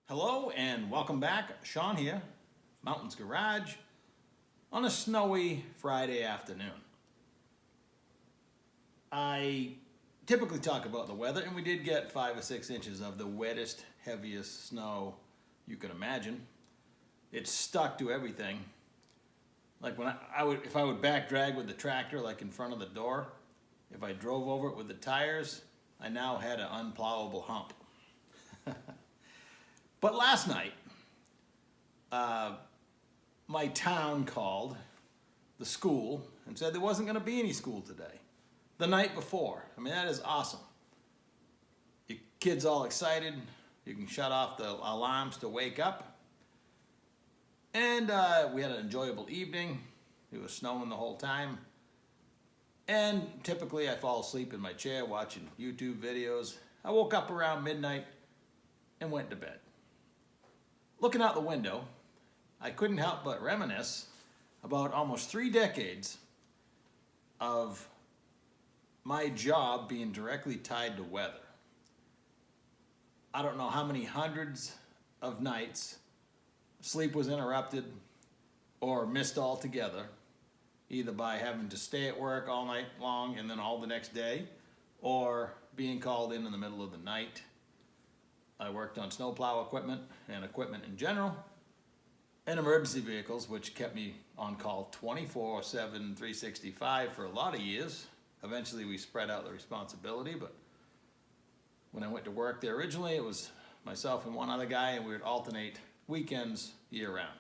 Hello and welcome back. Sean here, Mountains Garage, on a snowy Friday afternoon. I typically talk about the weather, and we did get 5 or 6 inches of the wettest, heaviest snow you could imagine. It stuck to everything. Like when if I would back drag with the tractor, like in front of the door, if I drove over it with the tires, I now had an unplowable hump. But last night, my town called the school and said there wasn't going to be any school today. The night before. I mean, that is awesome. Your kids all excited. You can shut off the alarms to wake up. And we had an enjoyable evening. It was snowing the whole time. And typically I fall asleep in my chair watching YouTube videos. I woke up around midnight and went to bed. Looking out the window, I couldn't help but reminisce about almost 3 decades of my job being directly tied to weather. I don't know how many hundreds of nights sleep was interrupted or missed altogether, either by having to stay at work all night long and then all the next day, or being called in the middle of the night. I worked on snowplow equipment and equipment in general, and emergency vehicles, which kept me on call 24/7, 365 for a lot of years. Eventually we spread out the responsibility, but when I went to work there originally, it was myself and one other guy, and we would alternate weekends year round.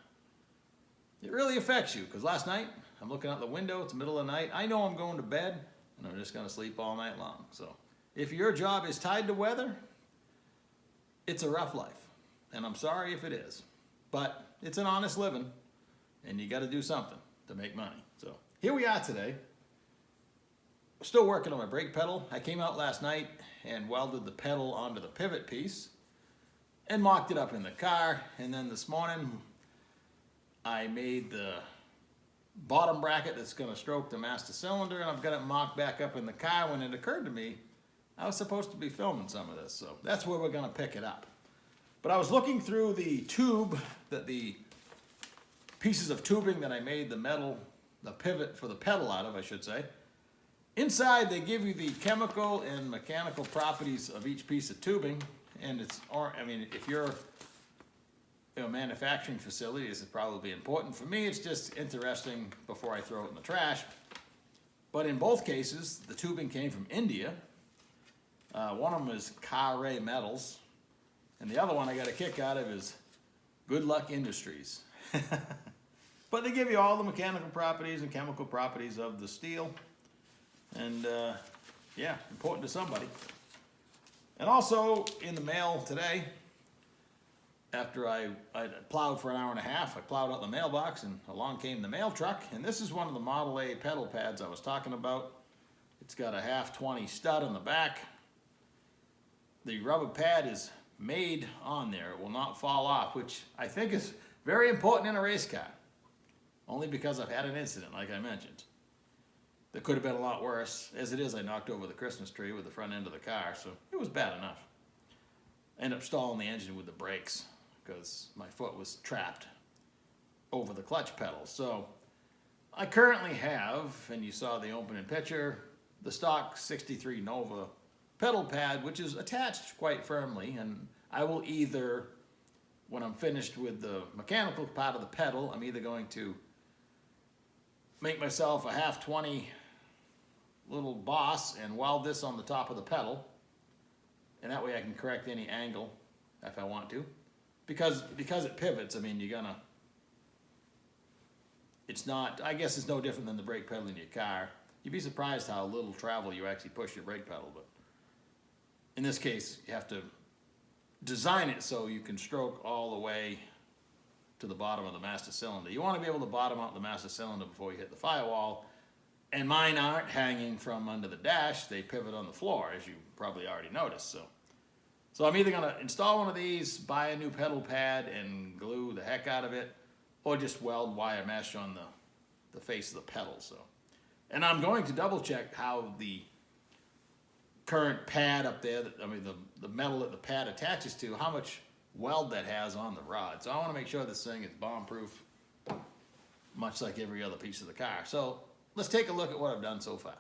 It really affects you, because last night, I'm looking out the window, it's the middle of the night, I know I'm going to bed, and I'm just gonna sleep all night long. So if your job is tied to weather, it's a rough life, and I'm sorry if it is, but it's an honest living, and you got to do something to make money. So here we are today. Still working on my brake pedal. I came out last night and welded the pedal onto the pivot piece and mocked it up in the car, and then this morning I made the bottom bracket that's going to stroke the master cylinder, and I've got it mocked back up in the car when it occurred to me I was supposed to be filming some of this, so that's where we're gonna pick it up. But I was looking through the tube, the pieces of tubing that I made the pivot for the pedal out of, I should say. Inside, they give you the chemical and mechanical properties of each piece of tubing, and if you're in a manufacturing facility, this is probably important. For me, it's just interesting before I throw it in the trash. But in both cases, the tubing came from India. One of them is Ray Metals, and the other one I got a kick out of is Good Luck Industries. But they give you all the mechanical properties and chemical properties of the steel, and yeah, important to somebody. And also in the mail today, after I plowed for an hour and a half, I plowed out the mailbox, and along came the mail truck, and this is one of the Model A pedal pads I was talking about. It's got a 1/2-20 stud on the back. The rubber pad is made on there. It will not fall off, which I think is very important in a race car. Only because I've had an incident, like I mentioned. That could have been a lot worse. As it is, I knocked over the Christmas tree with the front end of the car, so it was bad enough. I ended up stalling the engine with the brakes because my foot was trapped over the clutch pedal. So I currently have, and you saw the opening picture, the stock 63 Nova pedal pad, which is attached quite firmly, and I will either, when I'm finished with the mechanical part of the pedal, I'm either going to make myself a 1/2-20 little boss and weld this on the top of the pedal, and that way I can correct any angle if I want to. Because it pivots, I mean, I guess it's no different than the brake pedal in your car. You'd be surprised how little travel you actually push your brake pedal, but in this case, you have to design it so you can stroke all the way to the bottom of the master cylinder. You want to be able to bottom out the master cylinder before you hit the firewall, and mine aren't hanging from under the dash. They pivot on the floor, as you probably already noticed. So I'm either going to install one of these, buy a new pedal pad, and glue the heck out of it, or just weld wire mesh on the face of the pedal. And I'm going to double check how the current pad up there, the metal that the pad attaches to, how much weld that has on the rod. So I want to make sure this thing is bomb-proof, much like every other piece of the car. So let's take a look at what I've done so far.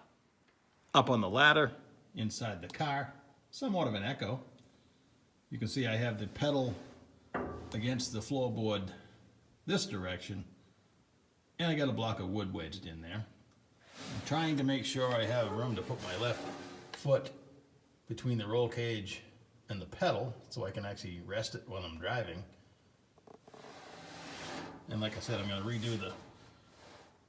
Up on the ladder, inside the car, somewhat of an echo. You can see I have the pedal against the floorboard this direction, and I got a block of wood wedged in there. I'm trying to make sure I have room to put my left foot between the roll cage and the pedal so I can actually rest it when I'm driving. And like I said, I'm going to redo the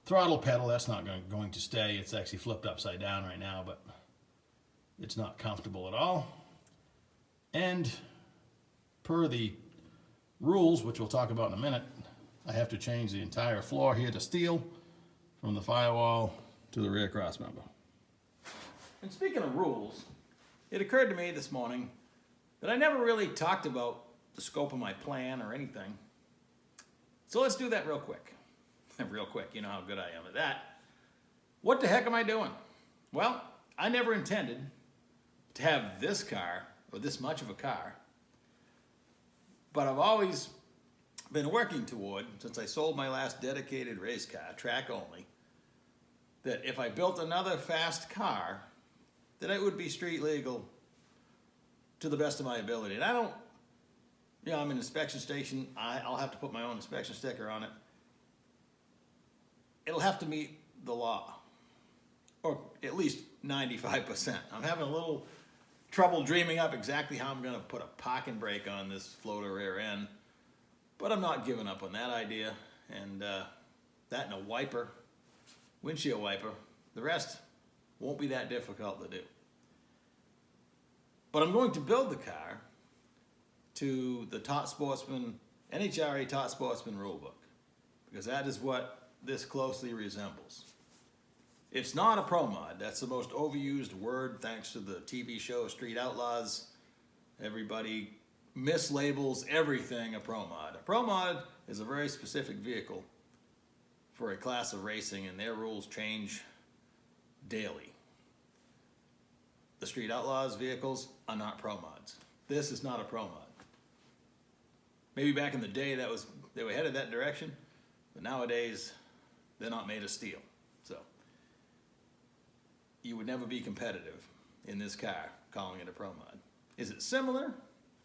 throttle pedal. That's not going to stay. It's actually flipped upside down right now, but it's not comfortable at all. And per the rules, which we'll talk about in a minute, I have to change the entire floor here to steel from the firewall to the rear cross member. And speaking of rules, it occurred to me this morning that I never really talked about the scope of my plan or anything. So let's do that real quick. Real quick, you know how good I am at that. What the heck am I doing? Well, I never intended to have this car, or this much of a car, but I've always been working toward, since I sold my last dedicated race car, track only, that if I built another fast car, that it would be street legal to the best of my ability. And I don't, you know, I'm an inspection station. I'll have to put my own inspection sticker on it. It'll have to meet the law, or at least 95%. I'm having a little trouble dreaming up exactly how I'm going to put a parking brake on this floater rear end, but I'm not giving up on that idea. And that and a wiper, windshield wiper. The rest won't be that difficult to do. But I'm going to build the car to the Top Sportsman, NHRA Top Sportsman rulebook, because that is what this closely resembles. It's not a pro mod. That's the most overused word thanks to the TV show Street Outlaws. Everybody mislabels everything a pro mod. A pro mod is a very specific vehicle for a class of racing, and their rules change daily. The Street Outlaws vehicles are not pro mods. This is not a pro mod. Maybe back in the day they were headed that direction, but nowadays they're not made of steel. So you would never be competitive in this car calling it a pro mod. Is it similar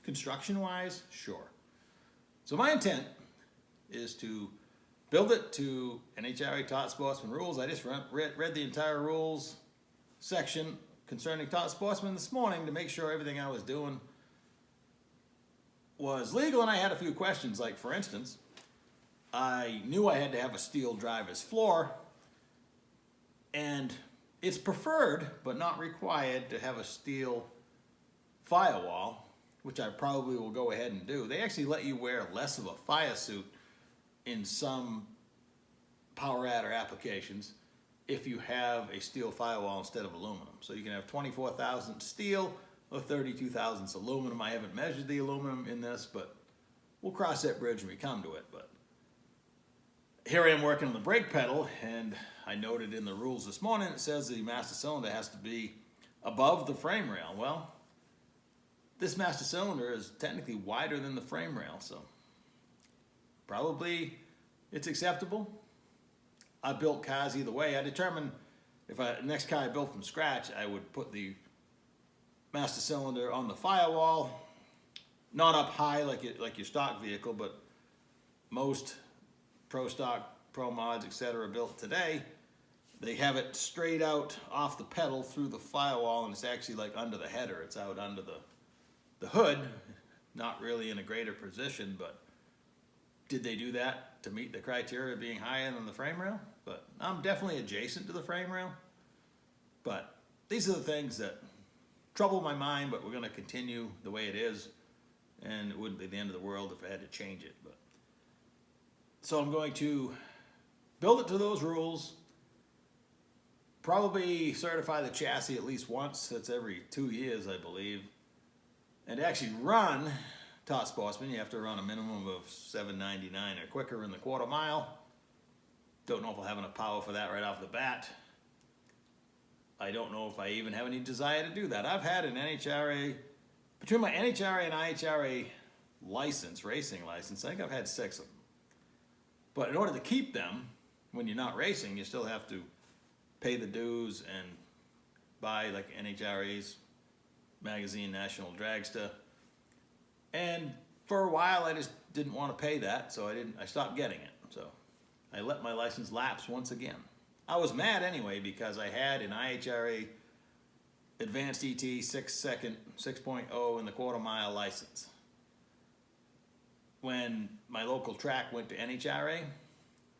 construction-wise? Sure. So my intent is to build it to NHRA Top Sportsman rules. I just read the entire rules section concerning Top Sportsman this morning to make sure everything I was doing was legal, and I had a few questions. Like, for instance, I knew I had to have a steel driver's floor, and it's preferred but not required to have a steel firewall, which I probably will go ahead and do. They actually let you wear less of a fire suit in some power adder applications if you have a steel firewall instead of aluminum. So you can have 24,000 steel or 32 thousandths aluminum. I haven't measured the aluminum in this, but we'll cross that bridge when we come to it. But here I am working on the brake pedal, and I noted in the rules this morning it says the master cylinder has to be above the frame rail. Well, this master cylinder is technically wider than the frame rail, so probably it's acceptable. I built cars either way. I determined if next car I built from scratch, I would put the master cylinder on the firewall, not up high like your stock vehicle, but most pro stock, pro mods, etc. built today, they have it straight out off the pedal through the firewall, and it's actually like under the header. It's out under the hood, not really in a greater position, but did they do that to meet the criteria of being higher than the frame rail? But I'm definitely adjacent to the frame rail. But these are the things that trouble my mind, but we're going to continue the way it is, and it wouldn't be the end of the world if I had to change it. But so I'm going to build it to those rules, probably certify the chassis at least once. That's every 2 years, I believe. And to actually run Top Sportsman, you have to run a minimum of $7.99 or quicker in the quarter mile. Don't know if I'll have enough power for that right off the bat. I don't know if I even have any desire to do that. I've had an NHRA, between my NHRA and IHRA license, racing license. I think I've had 6 of them. But in order to keep them, when you're not racing, you still have to pay the dues and buy like NHRA's magazine, National Dragster. And for a while, I just didn't want to pay that, so I stopped getting it. So I let my license lapse once again. I was mad anyway because I had an IHRA Advanced ET 6.0 in the quarter-mile license. When my local track went to NHRA,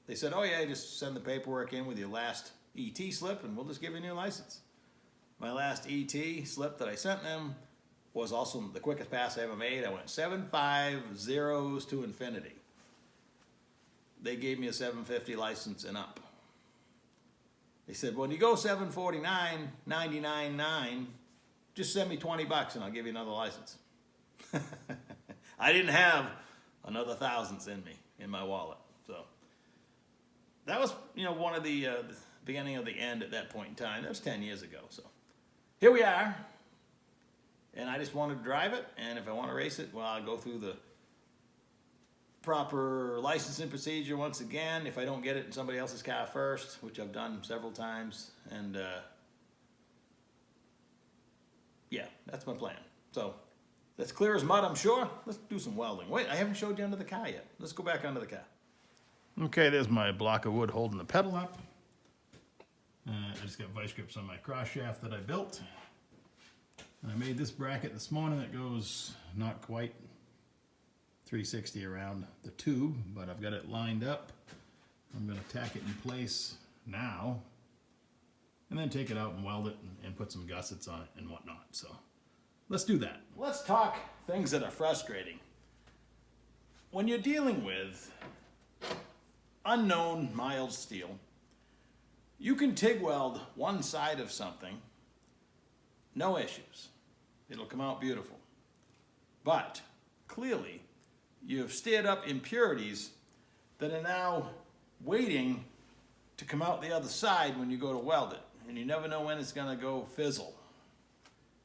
they said, oh yeah, just send the paperwork in with your last ET slip and we'll just give you a new license. My last ET slip that I sent them was also the quickest pass I ever made. I went 750 to infinity. They gave me a 750 license and up. They said, when you go 749, 99.9, just send me $20 and I'll give you another license. I didn't have another thousands in my wallet. So that was, one of the beginning of the end at that point in time. That was 10 years ago. So here we are. And I just wanted to drive it. And if I want to race it, well, I'll go through the proper licensing procedure once again if I don't get it in somebody else's car first, which I've done several times. And yeah, that's my plan. So that's clear as mud, I'm sure. Let's do some welding. Wait, I haven't showed you under the car yet. Let's go back under the car. Okay, there's my block of wood holding the pedal up. I just got vice grips on my cross shaft that I built. And I made this bracket this morning that goes not quite 360 around the tube, but I've got it lined up. I'm going to tack it in place now and then take it out and weld it and put some gussets on it and whatnot. So let's do that. Let's talk things that are frustrating. When you're dealing with unknown mild steel, you can TIG weld one side of something, no issues. It'll come out beautiful. But clearly, you've stirred up impurities that are now waiting to come out the other side when you go to weld it. And you never know when it's going to go fizzle.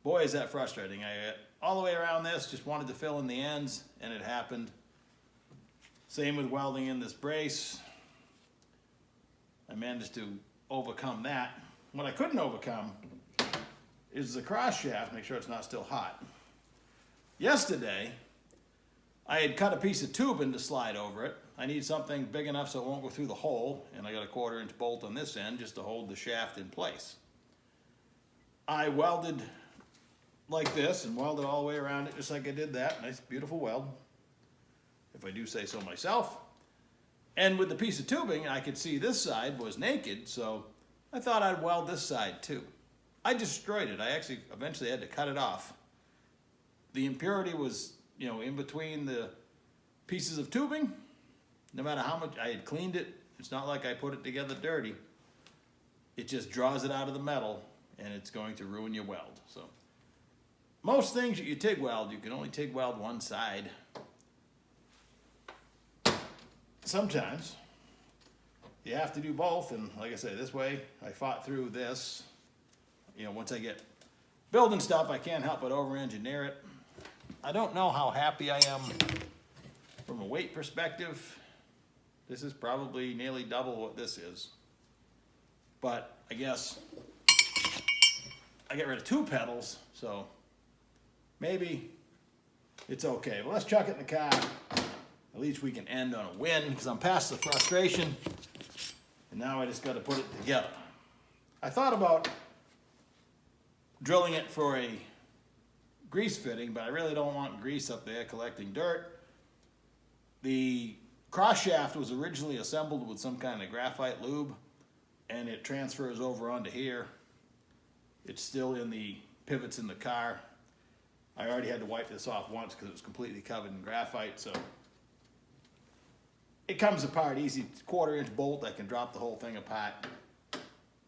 Boy, is that frustrating. I all the way around this, just wanted to fill in the ends, and it happened. Same with welding in this brace. I managed to overcome that. What I couldn't overcome is the cross shaft, make sure it's not still hot. Yesterday, I had cut a piece of tubing to slide over it. I need something big enough so it won't go through the hole, and I got a 1/4-inch bolt on this end just to hold the shaft in place. I welded like this and welded all the way around it just like I did that. Nice, beautiful weld, if I do say so myself. And with the piece of tubing, I could see this side was naked, so I thought I'd weld this side too. I destroyed it. I actually eventually had to cut it off. The impurity was, in between the pieces of tubing. No matter how much I had cleaned it, it's not like I put it together dirty. It just draws it out of the metal, and it's going to ruin your weld. So most things that you TIG weld, you can only TIG weld one side. Sometimes you have to do both, and like I said, this way I fought through this. Once I get building stuff, I can't help but over-engineer it. I don't know how happy I am from a weight perspective. This is probably nearly double what this is. But I guess I get rid of 2 pedals, so maybe it's okay. But let's chuck it in the car. At least we can end on a win, because I'm past the frustration, and now I just got to put it together. I thought about drilling it for a grease fitting, but I really don't want grease up there collecting dirt. The cross shaft was originally assembled with some kind of graphite lube, and it transfers over onto here. It's still in the pivots in the car. I already had to wipe this off once because it was completely covered in graphite, so it comes apart easy. 1/4-inch bolt, I can drop the whole thing apart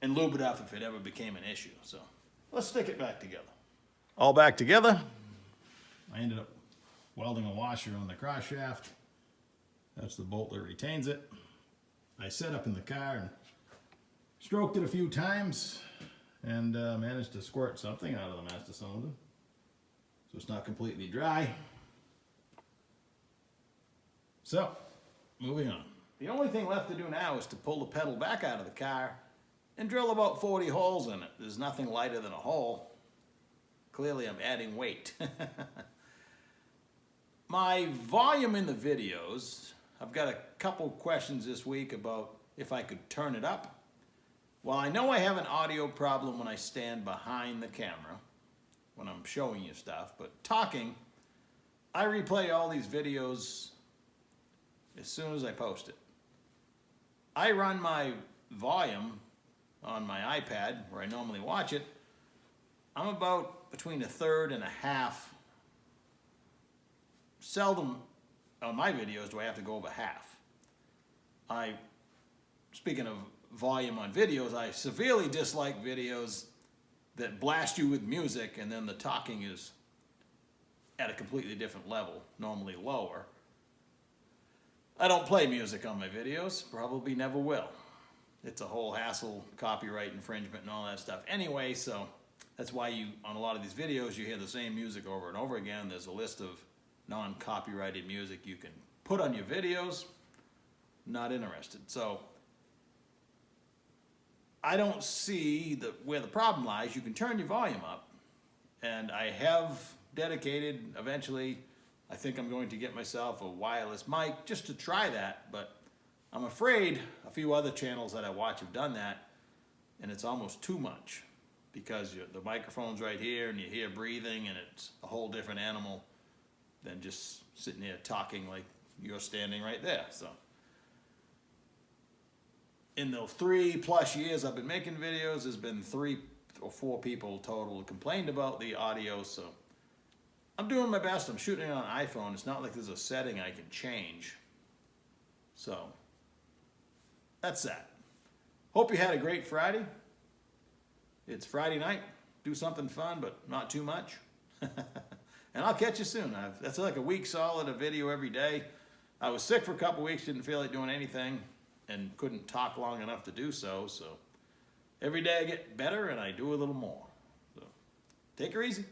and lube it up if it ever became an issue. So let's stick it back together. All back together. I ended up welding a washer on the cross shaft. That's the bolt that retains it. I set up in the car and stroked it a few times and managed to squirt something out of the master cylinder. So it's not completely dry. So, moving on. The only thing left to do now is to pull the pedal back out of the car and drill about 40 holes in it. There's nothing lighter than a hole. Clearly I'm adding weight. My volume in the videos, I've got a couple questions this week about if I could turn it up. Well, I know I have an audio problem when I stand behind the camera, when I'm showing you stuff, but talking, I replay all these videos as soon as I post it. I run my volume on my iPad, where I normally watch it. I'm about between a third and a half. Seldom on my videos do I have to go over half. Speaking of volume on videos, I severely dislike videos that blast you with music and then the talking is at a completely different level, normally lower. I don't play music on my videos, probably never will. It's a whole hassle, copyright infringement and all that stuff. Anyway, so that's why on a lot of these videos, you hear the same music over and over again. There's a list of non-copyrighted music you can put on your videos. Not interested. So I don't see where the problem lies. You can turn your volume up, and I have dedicated eventually. I think I'm going to get myself a wireless mic just to try that, but I'm afraid a few other channels that I watch have done that, and it's almost too much because the microphone's right here and you hear breathing, and it's a whole different animal than just sitting there talking like you're standing right there. So in the 3+ years I've been making videos, there's been 3 or 4 people total who complained about the audio, so I'm doing my best. I'm shooting it on an iPhone. It's not like there's a setting I can change. So that's that. Hope you had a great Friday. It's Friday night. Do something fun, but not too much. And I'll catch you soon. That's like a week solid, a video every day. I was sick for a couple weeks, didn't feel like doing anything, and couldn't talk long enough to do so. So every day I get better and I do a little more. So take her easy.